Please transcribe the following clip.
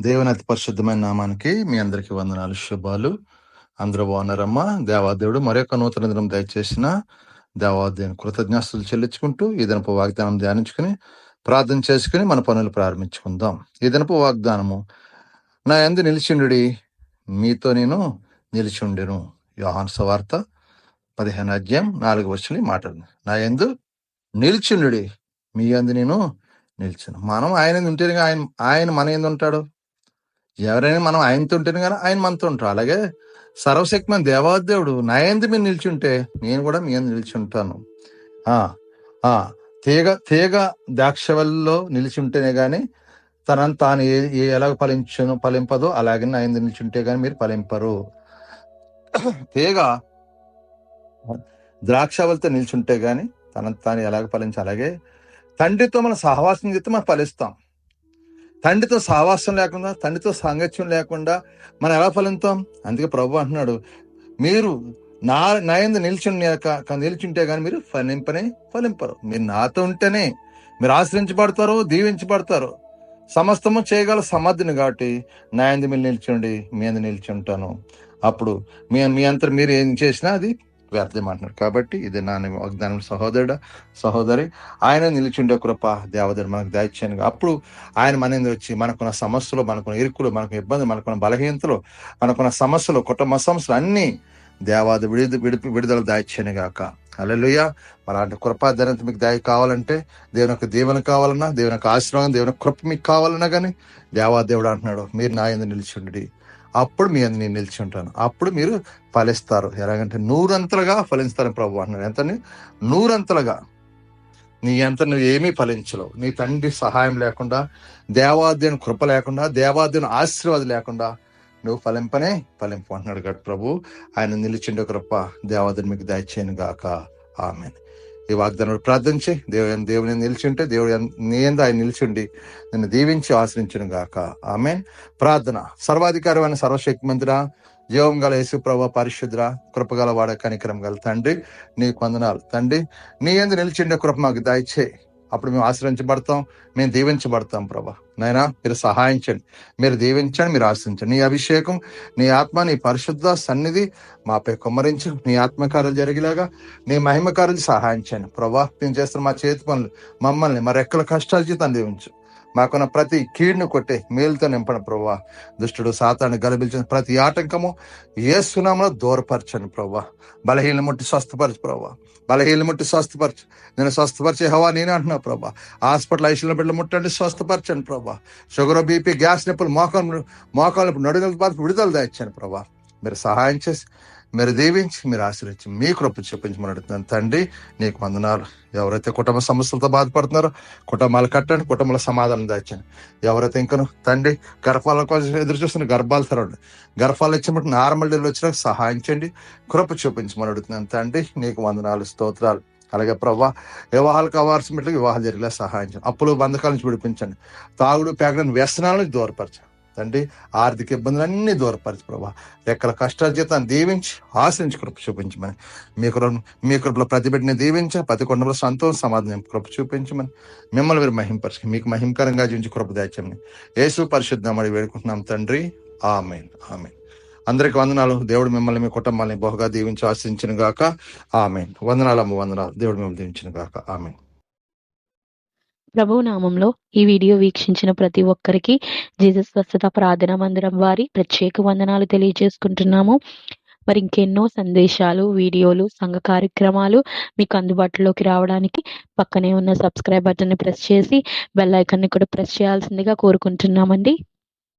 దేవుని అతి పరిశుద్ధమైన నామానికి మీ అందరికి వందనాలు, శుభాలు. అందరూ బాగున్నారమ్మా. దేవాదేవుడు మరొక నూతన దినం దయచేసిన దేవాదేవుని కృతజ్ఞాస్తులు చెల్లించుకుంటూ ఈ దినపు వాగ్దానం ధ్యానించుకుని ప్రార్థన చేసుకుని మన పనులు ప్రారంభించుకుందాం. ఈ దినపు వాగ్దానము, నా యందు నిలిచిండుడి, మీతో నేను నిలిచిండును. యోహాను సువార్త 15:4 మాట్లాడు. నా యందు నిలిచిండుడి, మీ యందు నేను నిలిచాను. మనం ఆయన ఉంటేనే ఆయన మన యందు ఉంటాడు. ఎవరైనా మనం ఆయనతో ఉంటేనే కానీ ఆయన మనతో ఉంటారు. అలాగే సర్వశక్తిమైన దేవాదేవుడు నా యందు మీరు నిలిచుంటే నేను కూడా మీ యందు నిలిచి ఉంటాను. తీగ ద్రాక్షవల్లిలో నిలిచి ఉంటేనే గాని తనని తాను ఎలాగ ఫలింపదో అలాగే నా యందు నిలిచుంటే గాని మీరు ఫలింపరు. తీగ ద్రాక్షవల్లితో నిలిచుంటే గాని తనని తాను ఎలాగ ఫలించాలి. అలాగే తండ్రితో మన సహవాసం చేస్తే మనం ఫలిస్తాం. తండ్రితో సహవాసం లేకుండా, తండ్రితో సాంగత్యం లేకుండా మనం ఎలా ఫలిస్తాం? అందుకే ప్రభు అంటున్నాడు, మీరు నా యందు నిలిచుంటే కానీ మీరు ఫలింపరు. మీరు నాతో ఉంటేనే మీరు ఆశ్రయించబడతారు, దీవించబడతారు. సమస్తము చేయగల సమర్థుని కాబట్టి నా యందు మీరు నిలిచండి, మీ యందు నిలిచి ఉంటాను. అప్పుడు మీ అంతా మీరు ఏం చేసినా అది వ్యర్థం అంటున్నాడు. కాబట్టి ఇది నా వాగ్దానం. సహోదరి, ఆయన నిలిచిండే కృప దేవదేవుడు మనకు దయచేయను. అప్పుడు ఆయన మన వచ్చి మనకున్న సమస్యలు, మనకున్న ఇరుకులు, మనకు ఇబ్బంది, మనకున్న బలహీనతలు, మనకున్న సమస్యలు, కుటుంబ సమస్యలు అన్ని దేవాది విడుదల దయచేయను గాక. హల్లెలూయా. అలాంటి కృపా ధనత మీకు దయ కావాలంటే, దేవుని యొక్క దీవెన కావాలన్నా, దేవుని యొక్క ఆశీర్వాదం, దేవుని కృప మీకు కావాలన్నా కానీ దేవాదేవుడు అంటున్నాడు, మీరు నా యందు నిలిచిండి, అప్పుడు మీ అందు నేను నిలిచి ఉంటాను. అప్పుడు మీరు ఫలిస్తారు. ఎలాగంటే 100 ఫలిస్తారని ప్రభు అంటున్నాడు. ఎంతని? 100. నీ ఎంత నువ్వు ఏమీ ఫలించలేవు. నీ తండ్రి సహాయం లేకుండా, దేవాదేవుని కృప లేకుండా, దేవాదేవుని ఆశీర్వాదం లేకుండా నువ్వు ఫలింపు అంటున్నాడు కదా ప్రభు. ఆయన నిలిచిండే కృప దేవాదేవుని మీకు దయచేయను గాక. ఆమేన్. ఈ వాగ్దానం ప్రార్థించి దేవుని నిలిచింటే దేవుడు నీ యందు ఆయన నిలిచిండి నిన్ను దీవించి ఆశ్రయించును గాక. ఆమేన్. ప్రార్థన. సర్వాధికారమైన సర్వశక్తిమంతుడా, జీవం గల యేసు ప్రభువా, పరిశుద్ధుడా, కృపగల వాడ, కనికరం గల తండ్రి, నీకు వందనాలు. తండ్రి, నీ యందు నిలిచిండే కృప మాకు దయచేయి. అప్పుడు మేము ఆశ్రయించబడతాం, మేము దీవించబడతాం. ప్రభా నాయనా, మీరు సహాయించండి, మీరు దీవించండి, మీరు ఆశ్రయించండి. నీ అభిషేకం, నీ ఆత్మ, నీ పరిశుద్ధ సన్నిధి మాపై కుమ్మరించు. నీ ఆత్మకార్యాలు జరిగేలాగా, నీ మహిమకార్యాలు సహాయించండి. ప్రభా, నేను చేస్తున్న మా చేతి పనులు మమ్మల్ని మా రెక్కల కష్టాల జీతం దీవించు. మాకున్న ప్రతి కీడును కొట్టే మేలుతో నింపండి ప్రభా. దుష్టుడు సాతాను గలబిల్చిన ప్రతి ఆటంకము యేసు నామములో దూరపరచండి ప్రభా. బలహీనలు ముట్టి స్వస్థపరచు ప్రభా. బలహీనలు ముట్టి స్వస్థపరచు. నేను స్వస్థపరిచే హవా నేనే అంటున్నా ప్రభా. హాస్పిటల్ ఐసీలో బిడ్డలు ముట్టండి, స్వస్థపరచండి ప్రభా. షుగర్, బీపీ, గ్యాస్ నొప్పులు, మోకాలు నడుగుల బాధ విడుదల దాయించండి ప్రభా. మీరు సహాయం చేసి, మీరు దీవించి, మీరు ఆశీర్వదించి, మీ కృప చూపించమని అడుగుతున్నాను తండ్రి. నీకు వందనాలు. ఎవరైతే కుటుంబ సమస్యలతో బాధపడుతున్నారో కుటుంబాలు కట్టండి, కుటుంబాల సమాధానం దాచండి. ఎవరైతే ఇంకను తండ్రి గర్భాల కోసం ఎదురు చూస్తున్న గర్భాలు తెరవండి. గర్భాలు ఇచ్చినట్టు నార్మల్ డెలివరీ వచ్చినా సహాయించండి, కృప చూపించమని అడుగుతున్నాను తండ్రి. నీకు వందనాలు, స్తోత్రాలు. అలాగే ప్రభా, వివాహాలకు అవాల్సిన వివాహాలు జరిగేలా సహాయించండి. అప్పులు, బంధకాల నుంచి విడిపించండి. తాగుడు, పేగడని వ్యసనాల నుంచి దూరపరచండి తండ్రి. ఆర్థిక ఇబ్బందులన్నీ దూరపరచు ప్రభా. ఎక్కడ కష్టాల జీతాన్ని దీవించి ఆశ్రయించి కృప చూపించమని, మీ కృపలో ప్రతి బిడ్డని దీవించి ప్రతి కొండలో సంతోషం, సమాధానం కృప చూపించమని, మిమ్మల్ని మీరు మహింపరచు, మీకు మహిమకరంగా జీవించి కృప దాచమని యేసు పరిశుద్ధమని వేడుకుంటున్నాం తండ్రి. ఆమేన్. ఆమేన్. అందరికి వందనాలు. దేవుడు మిమ్మల్ని, మీ కుటుంబాన్ని బహుగా దీవించి ఆశ్రయించును గాక. ఆమేన్. వందనాలమ్మ, వందనాలు. దేవుడు మిమ్మల్ని దీవించును గాక. ఆమేన్. ప్రభువు నామంలో ఈ వీడియో వీక్షించిన ప్రతి ఒక్కరికి జీసస్ స్వస్థత ప్రార్థనా మందిరం వారి ప్రత్యేక వందనాలు తెలియజేసుకుంటున్నాము. మరి ఇంకెన్నో సందేశాలు, వీడియోలు, సంఘ కార్యక్రమాలు మీకు అందుబాటులోకి రావడానికి పక్కనే ఉన్న సబ్స్క్రైబ్ బటన్ని ప్రెస్ చేసి బెల్ ఐకాన్ని కూడా ప్రెస్ చేయాల్సిందిగా కోరుకుంటున్నామండి.